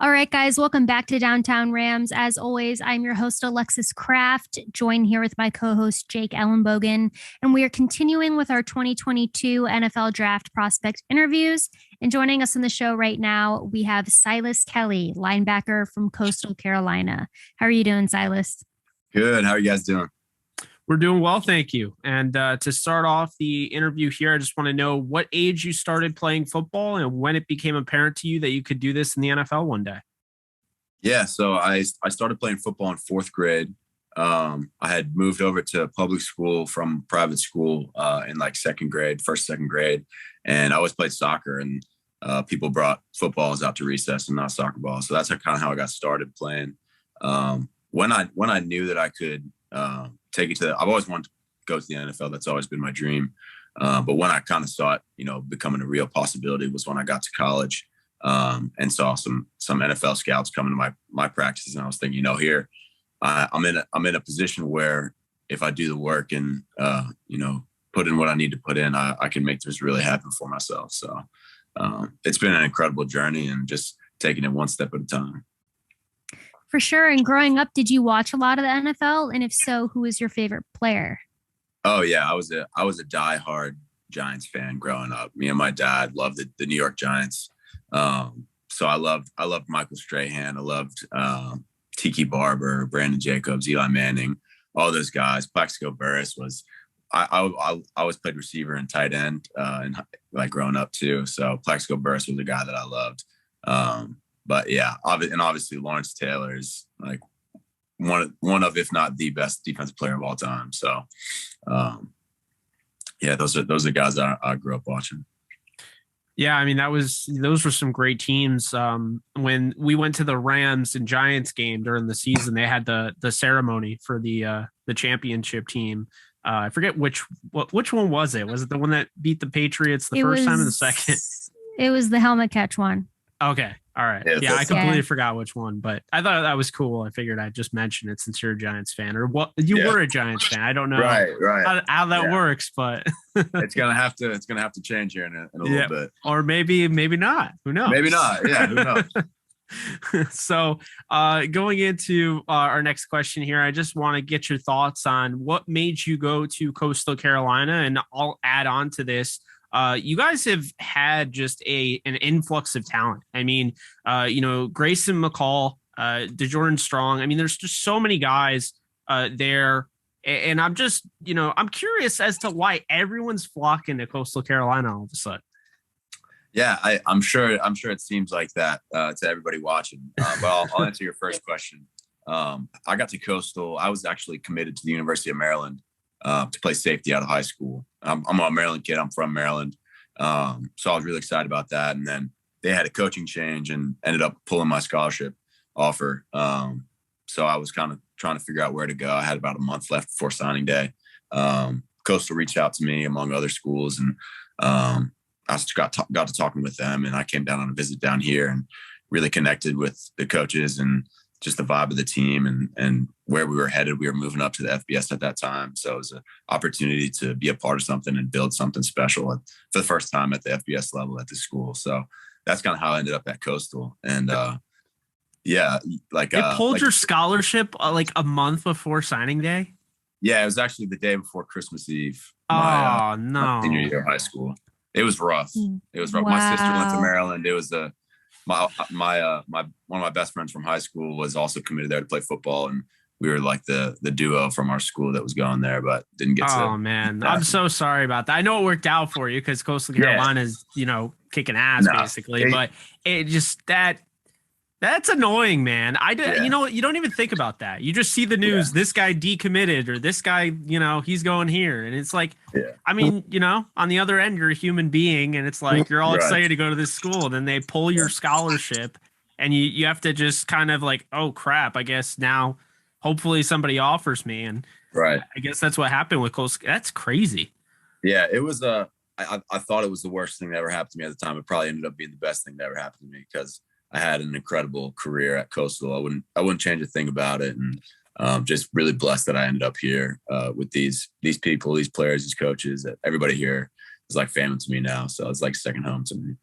All right, guys, welcome back to Downtown Rams. As always, I'm your host, Alexis Kraft, joined here with my co host, Jake Ellenbogen. And we are continuing with our 2022 NFL Draft Prospect interviews. And joining us on the show right now, we have Silas Kelly, linebacker from Coastal Carolina. How are you doing, Silas? Good. How are you guys doing? We're doing well, thank you. And to start off the interview here, I just want to know what age you started playing football and when it became apparent to you that you could do this in the NFL one day. Yeah, so I started playing football in fourth grade. I had moved over to public school from private school in like second grade, second grade. And I always played soccer, and people brought footballs out to recess and not soccer balls. So that's kind of how I got started playing. When I knew that I could take it I've always wanted to go to the NFL. That's always been my dream. But when I kind of saw it, becoming a real possibility was when I got to college and saw some NFL scouts coming to my practices. And I was thinking, here, I'm in a position where if I do the work and, put in what I need to put in, I can make this really happen for myself. So it's been an incredible journey and just taking it one step at a time. For sure. And growing up, did you watch a lot of the NFL? And if so, who was your favorite player? Oh yeah, I was a diehard Giants fan growing up. Me and my dad loved the New York Giants. So I loved Michael Strahan. I loved Tiki Barber, Brandon Jacobs, Eli Manning, all those guys. Plaxico Burress was. I always played receiver and tight end and like growing up too. So Plaxico Burress was a guy that I loved. But yeah, obviously Lawrence Taylor is like one of, if not the best defensive player of all time. So, yeah, those are guys I grew up watching. Yeah, I mean those were some great teams. When we went to the Rams and Giants game during the season, they had the ceremony for the championship team. I forget which one was it? Was it the one that beat the Patriots the first time or the second? It was the helmet catch one. Okay. All right. Yeah, I completely forgot which one, but I thought that was cool. I figured I'd just mention it since you're a Giants fan, or what you were a Giants fan. I don't know right. how that works, but it's gonna have to change here in a little bit, or maybe not. Who knows? Maybe not. Yeah, who knows? So, going into our next question here, I just want to get your thoughts on what made you go to Coastal Carolina, and I'll add on to this. You guys have had just an influx of talent. I mean, Grayson McCall, DeJordan Strong. I mean, there's just so many guys there. And I'm just, I'm curious as to why everyone's flocking to Coastal Carolina all of a sudden. Yeah, I'm sure it seems like that to everybody watching. But I'll answer your first question. I got to Coastal. I was actually committed to the University of Maryland to play safety out of high school. I'm a Maryland kid. I'm from Maryland. So I was really excited about that. And then they had a coaching change and ended up pulling my scholarship offer. So I was kind of trying to figure out where to go. I had about a month left before signing day. Coastal reached out to me among other schools, and I just got to talking with them, and I came down on a visit down here and really connected with the coaches and just the vibe of the team and where we were headed. We were moving up to the FBS at that time. So it was an opportunity to be a part of something and build something special for the first time at the FBS level at the school. So that's kind of how I ended up at Coastal. And it pulled your scholarship like a month before signing day. Yeah, it was actually the day before Christmas Eve. My senior year of high school. It was rough. It was rough. Wow. My sister went to Maryland. It was my one of my best friends from high school was also committed there to play football, and we were like the duo from our school that was going there, but didn't get to. Oh man, I'm so sorry about that. I know it worked out for you because Coastal Carolina is kicking ass basically, but it just that's annoying, man. You don't even think about that. You just see the news. Yeah. This guy decommitted, or this guy, he's going here, and it's like, I mean, on the other end, you're a human being, and it's like you're all excited to go to this school, and then they pull your scholarship, and you have to just kind of like, oh crap, I guess now, hopefully somebody offers me, and I guess that's what happened with Coastal. That's crazy. Yeah, it was. I thought it was the worst thing that ever happened to me at the time. It probably ended up being the best thing that ever happened to me because I had an incredible career at Coastal. I wouldn't change a thing about it. And just really blessed that I ended up here with these people, these players, these coaches. Everybody here is like family to me now. So it's like second home to me.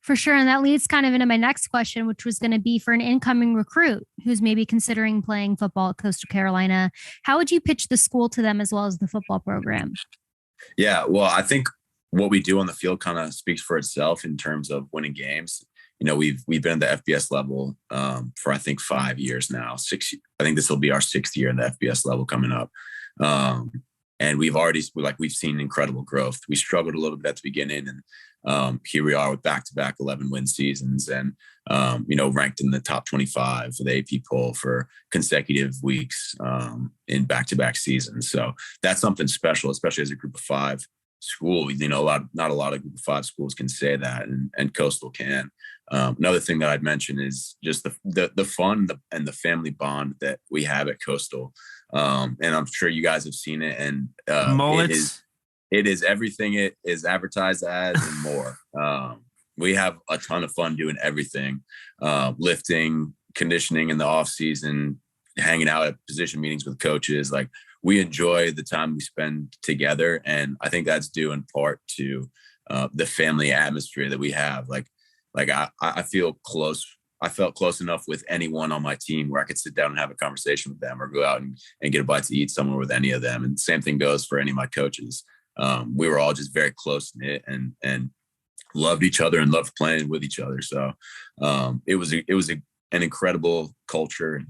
For sure. And that leads kind of into my next question, which was going to be for an incoming recruit who's maybe considering playing football at Coastal Carolina. How would you pitch the school to them as well as the football program? Yeah, well, I think what we do on the field kind of speaks for itself in terms of winning games. We've been at the FBS level for I think 5 years now. I think this will be our 6th year in the FBS level coming up. And we've seen incredible growth. We struggled a little bit at the beginning, and here we are with back-to-back 11-win seasons, and ranked in the top 25 for the AP poll for consecutive weeks in back-to-back seasons. So that's something special, especially as a Group of 5 school. Not a lot of Group of 5 schools can say that, and Coastal can. Another thing that I'd mention is just the fun and the family bond that we have at Coastal. And I'm sure you guys have seen it. And mullets. It is everything it is advertised as and more. We have a ton of fun doing everything, lifting, conditioning in the off season, hanging out at position meetings with coaches. Like, we enjoy the time we spend together. And I think that's due in part to the family atmosphere that we have. I feel close. I felt close enough with anyone on my team where I could sit down and have a conversation with them, or go out and get a bite to eat somewhere with any of them. And same thing goes for any of my coaches. We were all just very close knit and loved each other and loved playing with each other. So it was an incredible culture.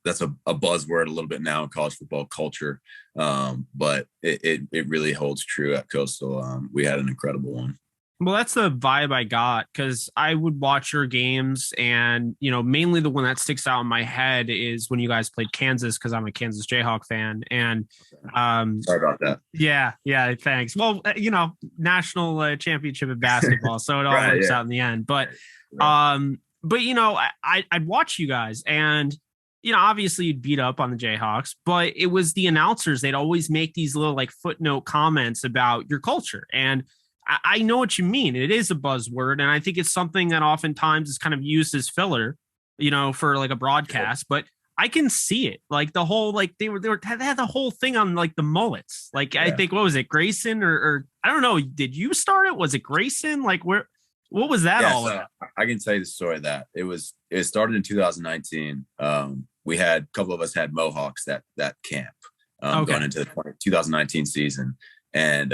That's a buzzword a little bit now in college football, culture. But it really holds true at Coastal. We had an incredible one. Well, that's the vibe I got, because I would watch your games, and mainly the one that sticks out in my head is when you guys played Kansas, because I'm a Kansas Jayhawk fan. And sorry about that. Yeah, thanks. Well, national championship in basketball, so it all works out in the end. But I'd watch you guys, and obviously you'd beat up on the Jayhawks, but it was the announcers. They'd always make these little footnote comments about your culture. And I know what you mean. It is a buzzword, and I think it's something that oftentimes is kind of used as filler, for a broadcast. But I can see it, the whole they had the whole thing on the mullets. I think, what was it, Grayson or I don't know? Did you start it? Was it Grayson? What was that all about? I can tell you the story of that. It started in 2019. We had a couple of us had mohawks that camp going into the 2019 season, and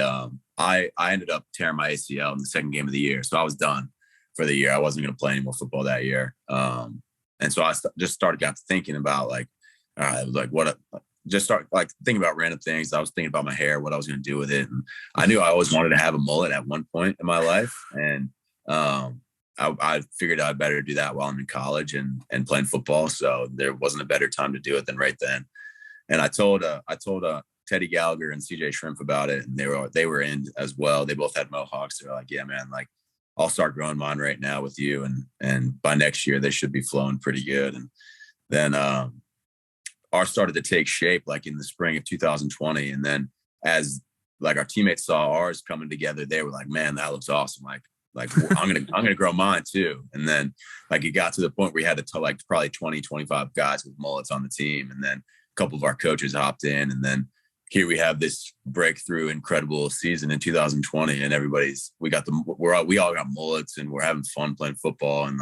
I ended up tearing my ACL in the second game of the year. So I was done for the year. I wasn't going to play any more football that year. And so I just got to thinking about thinking about random things. I was thinking about my hair, what I was going to do with it. And I knew I always wanted to have a mullet at one point in my life. And I figured I'd better do that while I'm in college and playing football. So there wasn't a better time to do it than right then. And I told Teddy Gallagher and CJ Shrimp about it, and they were in as well. They both had mohawks. They're like, yeah, man, I'll start growing mine right now with you, and by next year they should be flowing pretty good. And then ours started to take shape in the spring of 2020, and then as our teammates saw ours coming together, they were like, man, that looks awesome. I'm gonna grow mine too. And then it got to the point where we had to tell probably 20, 25 guys with mullets on the team, and then a couple of our coaches hopped in, and then here we have this breakthrough, incredible season in 2020, and we all got mullets, and we're having fun playing football, and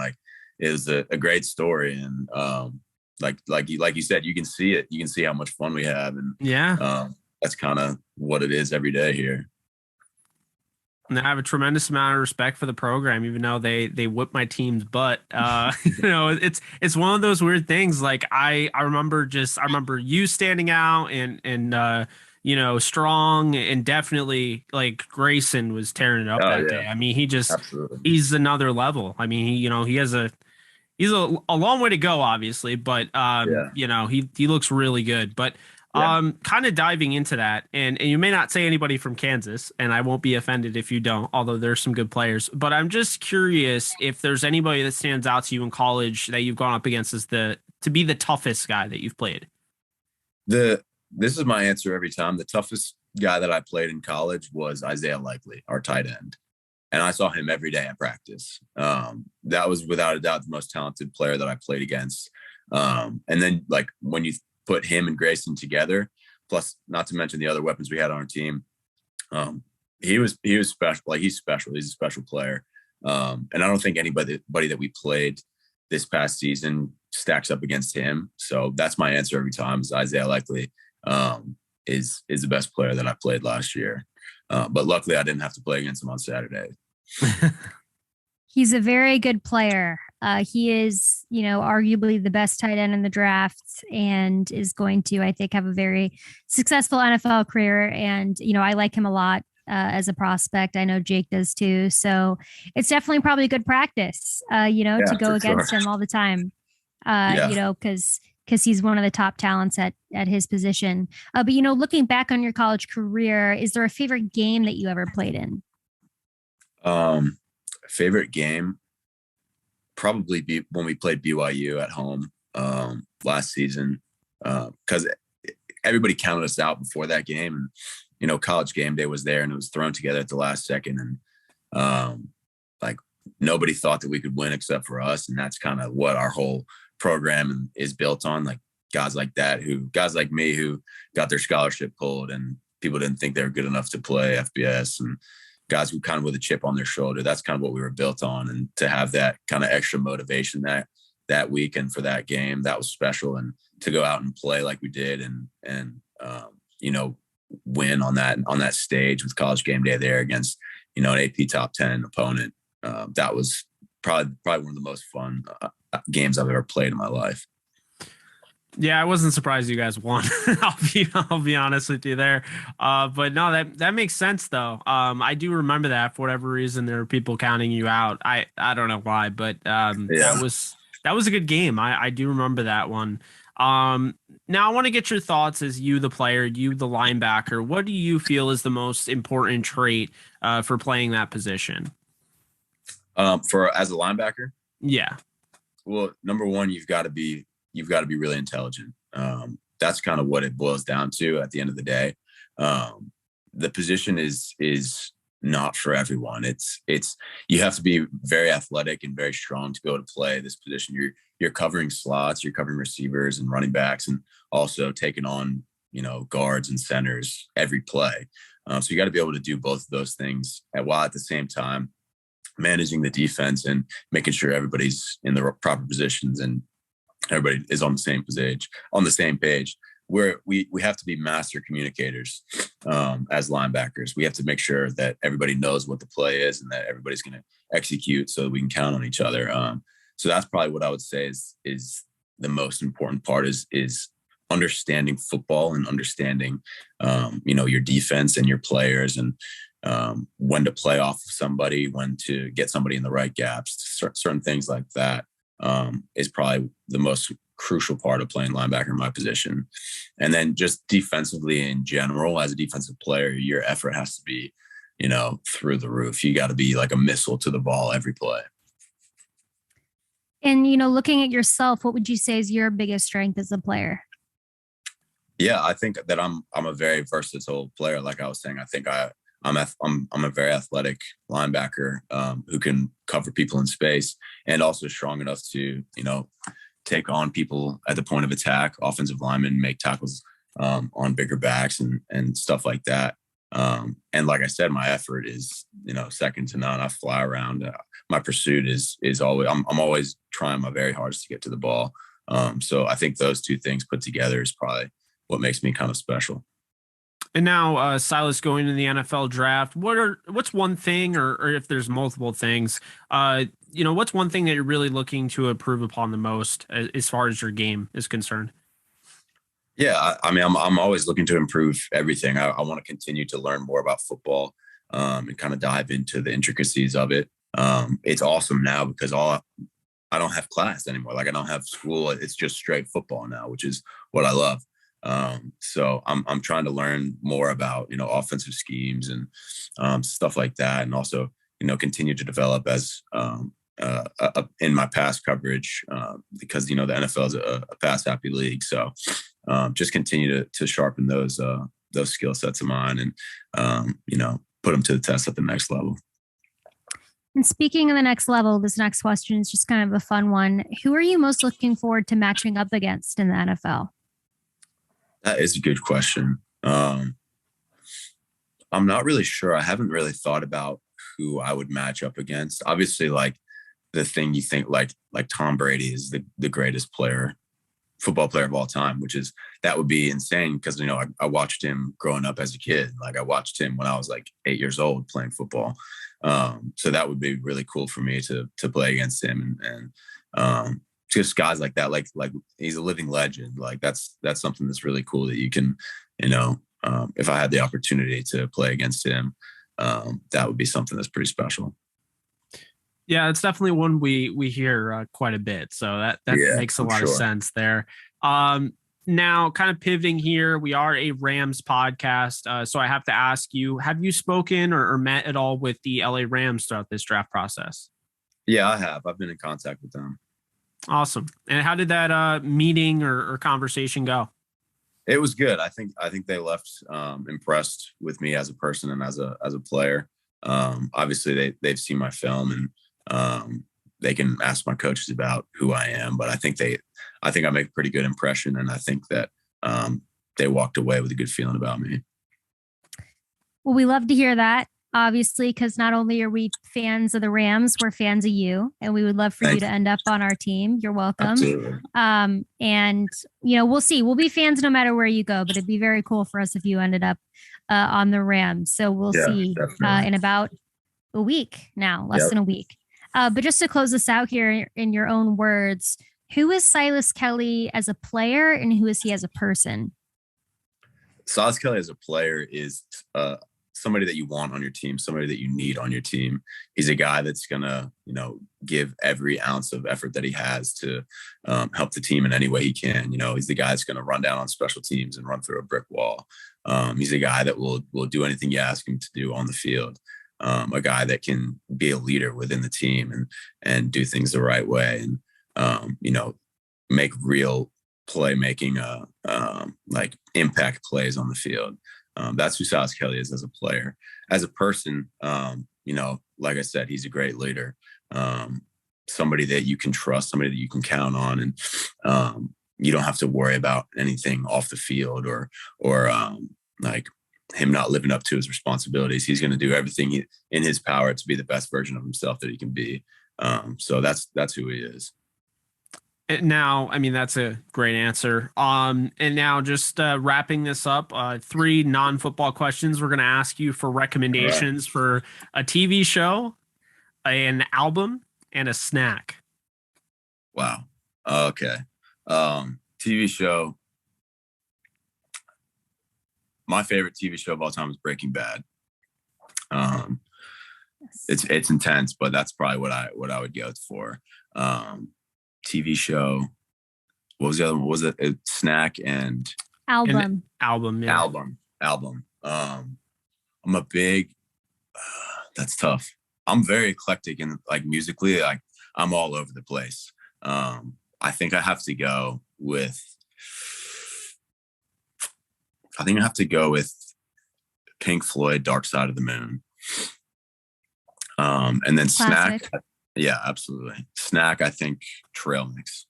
it was a great story. And like you said, you can see it. You can see how much fun we have, and that's kind of what it is every day here. And I have a tremendous amount of respect for the program, even though they whip my team's butt. It's one of those weird things. I remember you standing out and strong, and definitely Grayson was tearing it up that day. I mean, he's another level. I mean, he's a long way to go, obviously, but he looks really good. But kind of diving into that, and you may not say anybody from Kansas, and I won't be offended if you don't, although there's some good players, but I'm just curious if there's anybody that stands out to you in college that you've gone up against as to be the toughest guy that you've played. This is my answer every time. The toughest guy that I played in college was Isaiah Likely, our tight end. And I saw him every day at practice. That was without a doubt the most talented player that I played against. And then when you put him and Grayson together, plus not to mention the other weapons we had on our team, he was special. He's special. He's a special player. And I don't think anybody that we played this past season stacks up against him. So that's my answer every time is Isaiah Likely is the best player that I played last year. But luckily I didn't have to play against him on Saturday. He's a very good player. He is, arguably the best tight end in the draft and is going to, I think, have a very successful NFL career. And, I like him a lot as a prospect. I know Jake does too. So it's definitely probably good practice, to go against him all the time, because he's one of the top talents at his position. But, looking back on your college career, is there a favorite game that you ever played in? Favorite game probably be when we played BYU at home last season, because everybody counted us out before that game, and College Game Day was there and it was thrown together at the last second, and like nobody thought that we could win except for us, and that's kind of what our whole program is built on, like guys like me who got their scholarship pulled and people didn't think they were good enough to play FBS, and guys who kind of with a chip on their shoulder. That's kind of what we were built on. And to have that kind of extra motivation that weekend for that game, that was special. And to go out and play like we did and win on that stage with College Game Day there against, an AP top 10 opponent. That was probably one of the most fun games I've ever played in my life. Yeah, I wasn't surprised you guys won. I'll be honest with you there. But no, that makes sense though. I do remember that for whatever reason there were people counting you out. I don't know why, but that was a good game. I do remember that one. Now I want to get your thoughts as you the player, you the linebacker. What do you feel is the most important trait for playing that position? For as a linebacker? Yeah. Well, number one, you've got to be really intelligent. That's kind of what it boils down to at the end of the day. The position is not for everyone. It's you have to be very athletic and very strong to be able to play this position. You're covering slots, you're covering receivers and running backs, and also taking on guards and centers every play. So you got to be able to do both of those things while at the same time managing the defense and making sure everybody's in the proper positions and everybody is on the same page. Where we have to be master communicators as linebackers. We have to make sure that everybody knows what the play is and that everybody's going to execute so that we can count on each other. So that's probably what I would say is the most important part is understanding football and understanding, your defense and your players and when to play off of somebody, when to get somebody in the right gaps, certain things like that. Is probably the most crucial part of playing linebacker in my position. And then just defensively in general, as a defensive player, your effort has to be, through the roof. You got to be like a missile to the ball every play. And, looking at yourself, what would you say is your biggest strength as a player? Yeah, I think that I'm a very versatile player. Like I was saying, I think I'm a very athletic linebacker who can cover people in space and also strong enough to, take on people at the point of attack, offensive linemen, make tackles on bigger backs and stuff like that. And like I said, my effort is, second to none. I fly around. My pursuit is always, I'm always trying my very hardest to get to the ball. So I think those two things put together is probably what makes me kind of special. And now, Silas, going to the NFL draft, what's one thing, or if there's multiple things, what's one thing that you're really looking to improve upon the most as far as your game is concerned? Yeah, I mean, I'm always looking to improve everything. I want to continue to learn more about football and kind of dive into the intricacies of it. It's awesome now because I don't have class anymore. Like I don't have school. It's just straight football now, which is what I love. So I'm trying to learn more about, offensive schemes and stuff like that. And also, continue to develop as in my pass coverage because, the NFL is a pass happy league. So just continue to sharpen those skill sets of mine and, put them to the test at the next level. And speaking of the next level, this next question is just kind of a fun one. Who are you most looking forward to matching up against in the NFL? That is a good question. I'm not really sure. I haven't really thought about who I would match up against. Obviously, like the thing you think like Tom Brady is the greatest football player of all time, that would be insane because, I watched him growing up as a kid. Like I watched him when I was like 8 years old playing football. So that would be really cool for me to play against him and just guys like that. Like he's a living legend. Like that's something that's really cool that you can, if I had the opportunity to play against him, that would be something that's pretty special. Yeah, it's definitely one we hear quite a bit. So that makes a lot of sense there. Now, kind of pivoting here, we are a Rams podcast. So I have to ask you, have you spoken or met at all with the LA Rams throughout this draft process? Yeah, I have. I've been in contact with them. Awesome. And how did that meeting or conversation go? It was good. I think they left impressed with me as a person and as a player. Obviously, they've seen my film and they can ask my coaches about who I am. But I think I make a pretty good impression, and I think that they walked away with a good feeling about me. Well, we love to hear that, obviously, because not only are we fans of the Rams, we're fans of you, and we would love for you to end up on our team. You're welcome. Absolutely. And, we'll see. We'll be fans no matter where you go, but it'd be very cool for us if you ended up on the Rams. So we'll see in about a week now, less than a week. But just to close this out here in your own words, who is Silas Kelly as a player and who is he as a person? Silas Kelly as a player is somebody that you want on your team, somebody that you need on your team. He's a guy that's going to, give every ounce of effort that he has to help the team in any way he can. He's the guy that's going to run down on special teams and run through a brick wall. He's a guy that will do anything you ask him to do on the field. A guy that can be a leader within the team and do things the right way and, make real playmaking, like impact plays on the field. That's who Silas Kelly is as a player. As a person, like I said, he's a great leader. Somebody that you can trust, somebody that you can count on, and you don't have to worry about anything off the field or like him not living up to his responsibilities. He's going to do everything in his power to be the best version of himself that he can be. So that's who he is. Now, I mean, that's a great answer. And now just wrapping this up, 3 non-football questions we're going to ask you for recommendations for a TV show, an album, and a snack. Wow. Okay. TV show. My favorite TV show of all time is Breaking Bad. It's intense, but that's probably what I would go for. TV show. What was the other one? Was it a snack and album? Album. Yeah. Album. I'm a big. That's tough. I'm very eclectic and like musically, like I'm all over the place. I think I have to go with. Pink Floyd, Dark Side of the Moon. And then Classic. Snack. Yeah, absolutely. Snack, I think trail mix.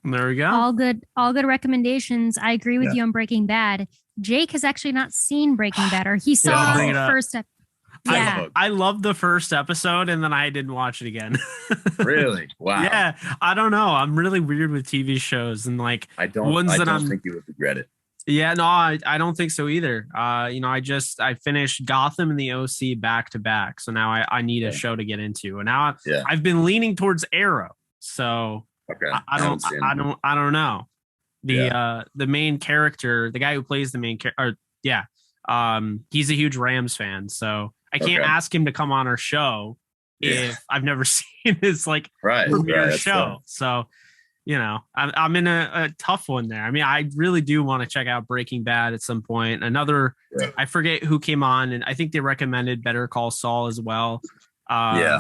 There we go. All good recommendations. I agree with you on Breaking Bad. Jake has actually not seen Breaking Bad, or he saw the first episode. Yeah. I loved the first episode and then I didn't watch it again. Really? Wow. Yeah. I don't know. I'm really weird with TV shows and like I don't think you would regret it. Yeah, no, I don't think so either. I finished Gotham and the OC back to back. So now I need a show to get into. And now I've been leaning towards Arrow. So I don't know. The main character, the guy who plays the main character, he's a huge Rams fan. So I can't ask him to come on our show if I've never seen his premiere show. Fair. So I'm in a tough one there. I mean, I really do want to check out Breaking Bad at some point. I forget who came on, and I think they recommended Better Call Saul as well. I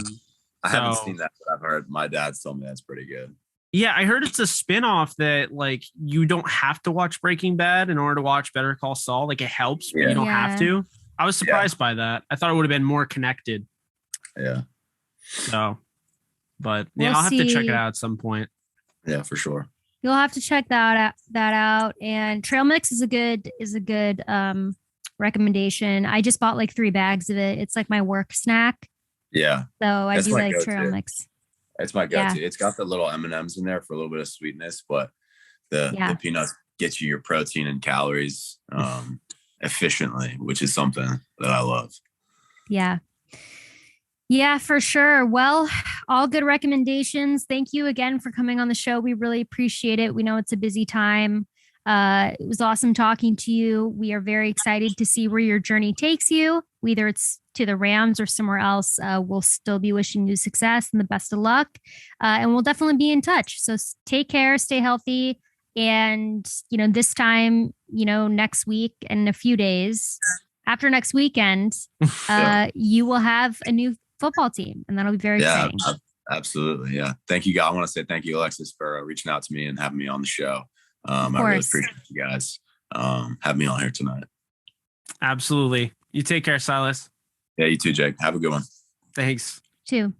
haven't seen that, but I've heard my dad's told me that's pretty good. Yeah, I heard it's a spinoff that like you don't have to watch Breaking Bad in order to watch Better Call Saul. Like it helps, but you don't have to. I was surprised by that. I thought it would have been more connected. Yeah. So, but I'll have to check it out at some point. Yeah, for sure. You'll have to check that out. And trail mix is a good recommendation. I just bought like 3 bags of it. It's like my work snack. Yeah. So I do like trail mix. It's my go-to. It's got the little M&Ms in there for a little bit of sweetness, but the peanuts get you your protein and calories efficiently, which is something that I love. Yeah. Yeah, for sure. Well, all good recommendations. Thank you again for coming on the show. We really appreciate it. We know it's a busy time. It was awesome talking to you. We are very excited to see where your journey takes you, whether it's to the Rams or somewhere else. We'll still be wishing you success and the best of luck. And we'll definitely be in touch. So take care, stay healthy. And, this time, next week and a few days after next weekend, you will have a new football team, and that'll be very exciting. Absolutely. Yeah. Thank you, guys. I want to say thank you, Alexis, for reaching out to me and having me on the show. I really appreciate you guys having me on here tonight. Absolutely. You take care, Silas. Yeah, you too, Jake. Have a good one. Thanks. Too.